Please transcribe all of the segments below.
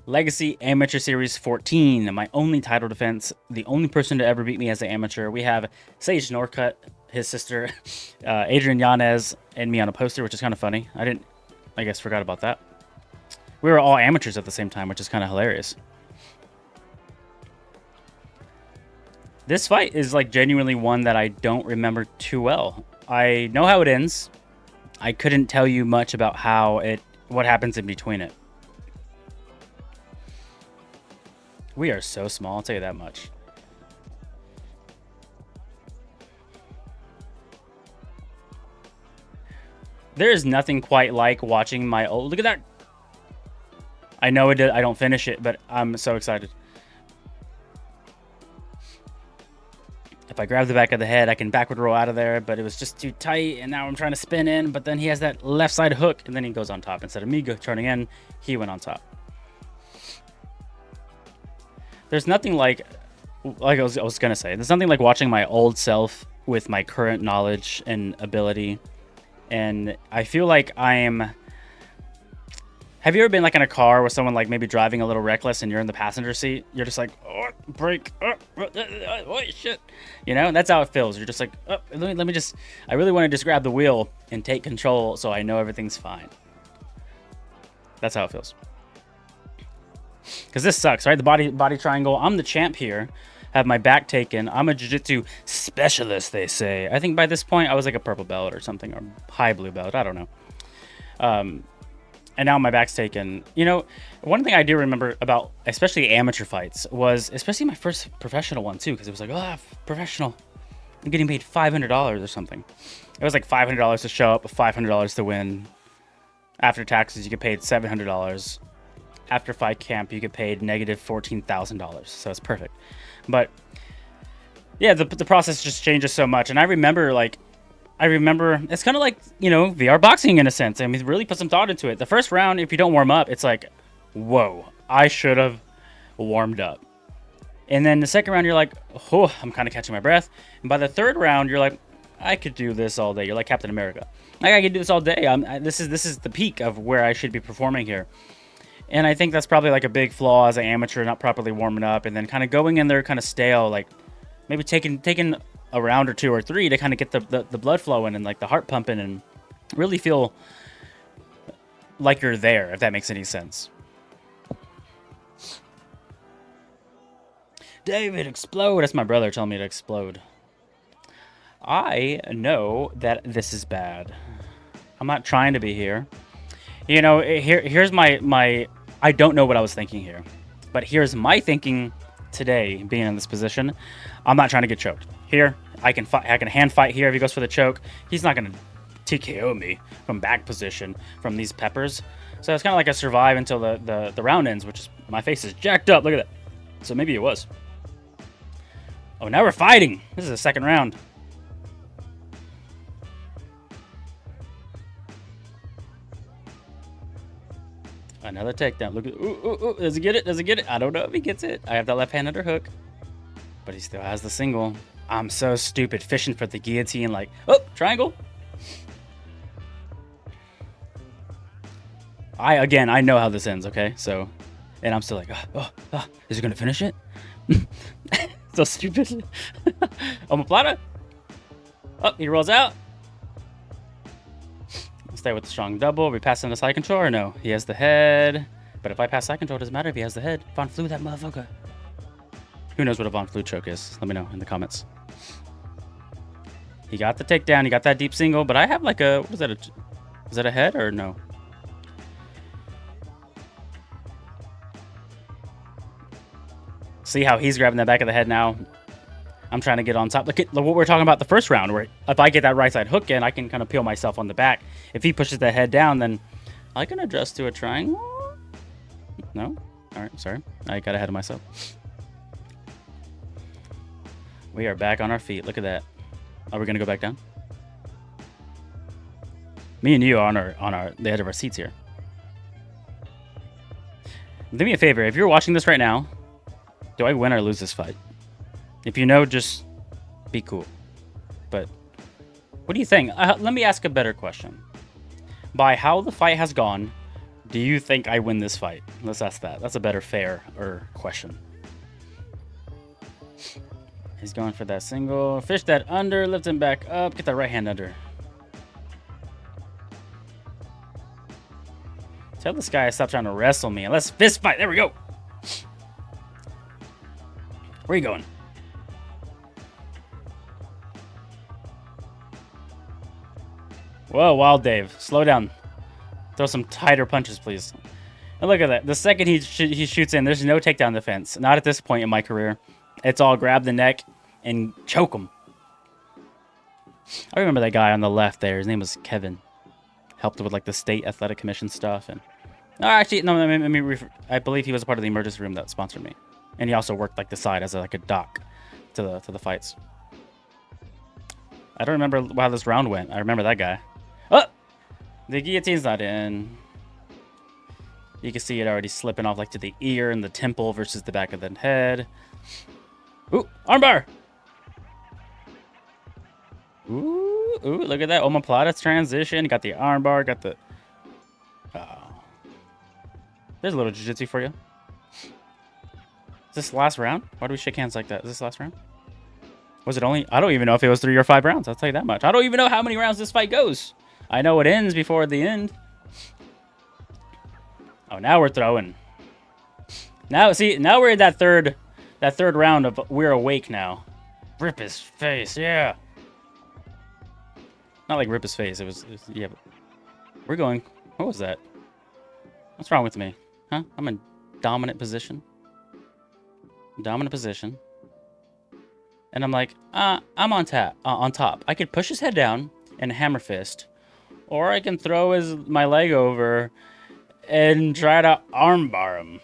Legacy Amateur Series 14. My only title defense. The only person to ever beat me as an amateur. We have Sage Northcutt, his sister, Adrian, Yanez, and me on a poster, which is kind of funny. I guess, forgot about that. We were all amateurs at the same time, which is kind of hilarious. This fight is like genuinely one that I don't remember too well. I know how it ends. I couldn't tell you much about what happens in between it. We are so small, I'll tell you that much. There is nothing quite like watching my old... Look at that! I know I don't finish it, but I'm so excited. If I grab the back of the head, I can backward roll out of there, but it was just too tight, and now I'm trying to spin in, but then he has that left side hook, and then he goes on top. Instead of me turning in, he went on top. There's nothing like I was gonna say, there's nothing like watching my old self with my current knowledge and ability. And I feel like have you ever been like in a car with someone like maybe driving a little reckless and you're in the passenger seat? You're just like, oh, brake, oh shit. You know, that's how it feels. You're just like, oh, let me just, I really want to just grab the wheel and take control so I know everything's fine. That's how it feels. Because this sucks, right? The body triangle. I'm the champ here. Have my back taken. I'm a jiu-jitsu specialist, they say. I think by this point I was like a purple belt or something, or high blue belt. I don't know. And now my back's taken. You know, one thing I do remember about especially amateur fights was, especially my first professional one too, because it was like, professional. I'm getting paid $500 or something. It was like $500 to show up, $500 to win. After taxes, you get paid $700. After fight camp, you get paid negative $14,000. So it's perfect. But yeah, the process just changes so much. And I remember it's kind of like, you know, VR boxing in a sense. I mean, really put some thought into it. The first round, if you don't warm up, it's like, whoa, I should have warmed up. And then the second round, you're like, oh, I'm kind of catching my breath. And by the third round, you're like, I could do this all day. You're like Captain America. Like, I could do this all day. This is the peak of where I should be performing here. And I think that's probably like a big flaw as an amateur, not properly warming up, and then kind of going in there kind of stale, like maybe taking a round or two or three to kind of get the blood flowing and like the heart pumping and really feel like you're there, if that makes any sense. David, explode. That's my brother telling me to explode. I know that this is bad. I'm not trying to be here. You know, here's my I don't know what I was thinking here, but here's my thinking today, being in this position. I'm not trying to get choked. Here, I can hand fight here if he goes for the choke. He's not going to TKO me from back position from these peppers. So it's kind of like I survive until the round ends, which is, my face is jacked up. Look at that. So maybe it was. Oh, now we're fighting. This is the second round. Another takedown. Look at, ooh, does he get it? Does he get it? I don't know if he gets it. I have that left hand underhook, but he still has the single. I'm so stupid fishing for the guillotine, like, oh, triangle. I know how this ends, okay? So, and I'm still like, is he gonna finish it? So stupid. Omoplata. Oh, he rolls out. Stay with the strong double. Are we passing the side control or no? He has the head. But if I pass side control, it doesn't matter if he has the head. Von Flew that motherfucker. Who knows what a Von Flew choke is? Let me know in the comments. He got the takedown. He got that deep single. But I have like a... What is that? Is that a head or no? See how he's grabbing the back of the head now? I'm trying to get on top. Look at what we're talking about the first round, where if I get that right side hook in, I can kind of peel myself on the back. If he pushes the head down, then I can adjust to a triangle. No? All right, sorry. I got ahead of myself. We are back on our feet. Look at that. Are we going to go back down? Me and you are on the edge of our seats here. Do me a favor. If you're watching this right now, do I win or lose this fight? If you know, just be cool. But what do you think? Let me ask a better question. By how the fight has gone, Do you think I win this fight? Let's ask that. That's a better question. He's going for that single. Fish that under. Lift him back up. Get that right hand under. Tell this guy to stop trying to wrestle me. And let's fist fight. There we go. Where are you going? Whoa, Wild Dave. Slow down. Throw some tighter punches, please. And look at that. The second he shoots in, there's no takedown defense. Not at this point in my career. It's all grab the neck and choke him. I remember that guy on the left there. His name was Kevin. Helped with like the state athletic commission stuff. And actually, no. I believe he was a part of the emergency room that sponsored me. And he also worked like the side as like a doc to the fights. I don't remember how this round went. I remember that guy. Oh! The guillotine's not in. You can see it already slipping off like to the ear and the temple versus the back of the head. Ooh, armbar! Ooh, look at that. Omoplata's transition. Got the armbar, got the... Oh. There's a little jiu-jitsu for you. Is this last round? Why do we shake hands like that? Is this last round? Was it only... I don't even know if it was 3 or 5 rounds. I'll tell you that much. I don't even know how many rounds this fight goes. I know it ends before the end. Oh, now we're throwing. Now, see, now we're in that third round of we're awake now. Rip his face, yeah. Not like rip his face. It was yeah. But we're going. What was that? What's wrong with me? Huh? I'm in dominant position. Dominant position. And I'm like, I'm on top. I could push his head down and hammer fist, or I can throw my leg over and try to armbar him.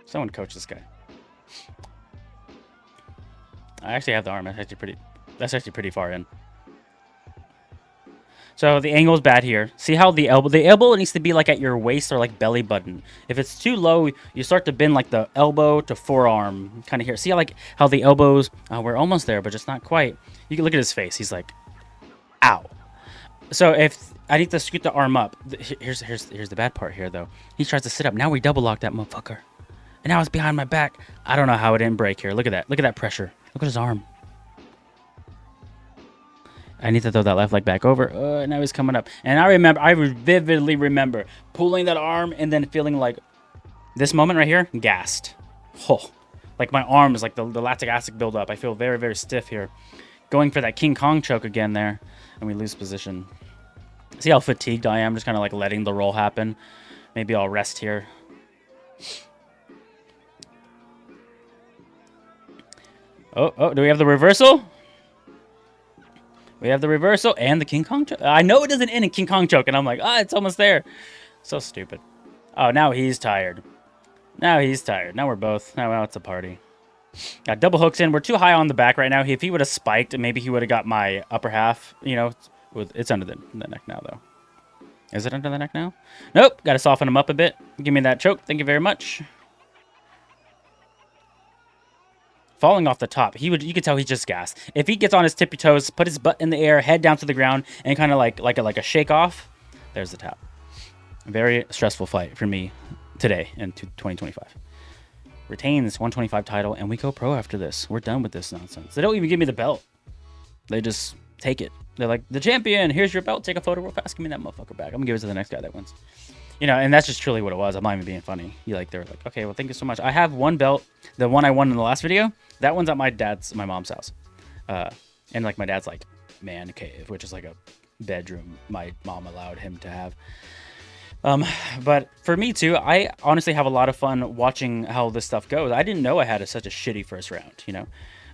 Someone coach this guy. I actually have the arm. That's actually pretty far in. So the angle is bad here. See how the elbow needs to be like at your waist or like belly button. If it's too low, you start to bend like the elbow to forearm kind of here. See how the elbows, we're almost there, but just not quite. You can look at his face. He's like, ow. So if I need to scoot the arm up, here's the bad part here though. He tries to sit up. Now we double lock that motherfucker. And now it's behind my back. I don't know how it didn't break here. Look at that. Look at that pressure. Look at his arm. I need to throw that left leg back over. Now he's coming up. And I vividly remember pulling that arm and then feeling like this moment right here, gassed. Oh, like my arm is like the lactic acid buildup. I feel very, very stiff here. Going for that King Kong choke again there. And we lose position. See how fatigued I am? Just kind of like letting the roll happen. Maybe I'll rest here. Oh, do we have the reversal? We have the reversal and the King Kong choke. I know it doesn't end in King Kong choke, and I'm like, it's almost there. So stupid. Oh, now he's tired. Now we're both. Now it's a party. Got double hooks in. We're too high on the back right now. If he would have spiked, maybe he would have got my upper half. You know, it's under the neck now, though. Is it under the neck now? Nope. Got to soften him up a bit. Give me that choke. Thank you very much. Falling off the top, you could tell he's just gassed. If he gets on his tippy toes, put his butt in the air, head down to the ground, and kind of like a shake off, there's the tap. Very stressful fight for me today in 2025. Retain this 125 title, and we go pro after this. We're done with this nonsense. They don't even give me the belt. They just take it. They're like, the champion, here's your belt. Take a photo real fast. Give me that motherfucker back. I'm gonna give it to the next guy that wins. You know, and that's just truly what it was. I'm not even being funny. They're like, okay, well, thank you so much. I have one belt, the one I won in the last video. That one's at my mom's house. And like my dad's like man cave, which is like a bedroom my mom allowed him to have. But for me too, I honestly have a lot of fun watching how this stuff goes. I didn't know I had such a shitty first round, you know?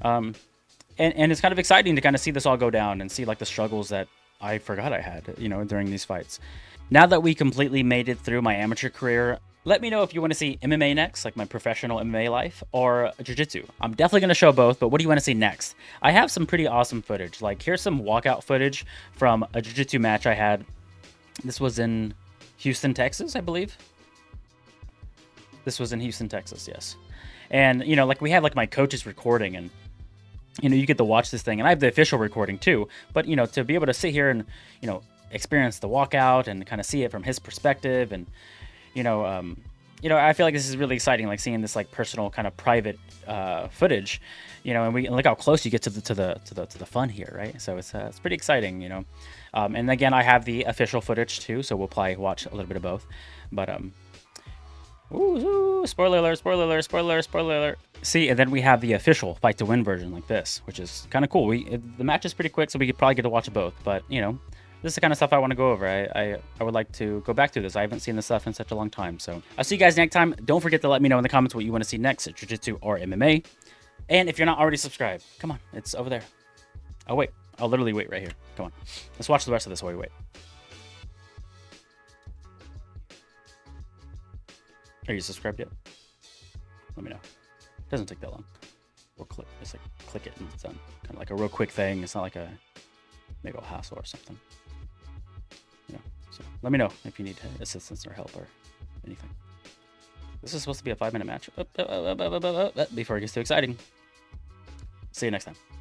And it's kind of exciting to kind of see this all go down and see like the struggles that I forgot I had, you know, during these fights. Now that we completely made it through my amateur career, let me know if you want to see MMA next, like my professional MMA life, or jiu-jitsu. I'm definitely going to show both, but what do you want to see next? I have some pretty awesome footage. Like, here's some walkout footage from a jiu-jitsu match I had. This was in Houston, Texas, I believe. This was in Houston, Texas, yes. And, you know, like, we have, like, my coach's recording, and, you know, you get to watch this thing. And I have the official recording, too. But, you know, to be able to sit here and, you know, experience the walkout and kind of see it from his perspective. And I feel like this is really exciting, like seeing this like personal kind of private footage, and look how close you get to the fun here, right? So it's pretty exciting, and again, I have the official footage too, so we'll probably watch a little bit of both. But spoiler alert, spoiler alert, spoiler alert, spoiler alert. See, and then we have the official fight to win version like this, which is kind of cool. The match is pretty quick, so we could probably get to watch both. But this is the kind of stuff I want to go over. I would like to go back to this. I haven't seen this stuff in such a long time. So I'll see you guys next time. Don't forget to let me know in the comments what you want to see next at Jiu-Jitsu or MMA. And if you're not already subscribed, come on, it's over there. Oh wait, I'll literally wait right here. Come on, let's watch the rest of this while we wait. Are you subscribed yet? Let me know. It doesn't take that long. We'll just like click it and it's done. Kind of like a real quick thing. It's not like a maybe a hassle or something. So let me know if you need assistance or help or anything. This is supposed to be a 5-minute match. Before it gets too exciting. See you next time.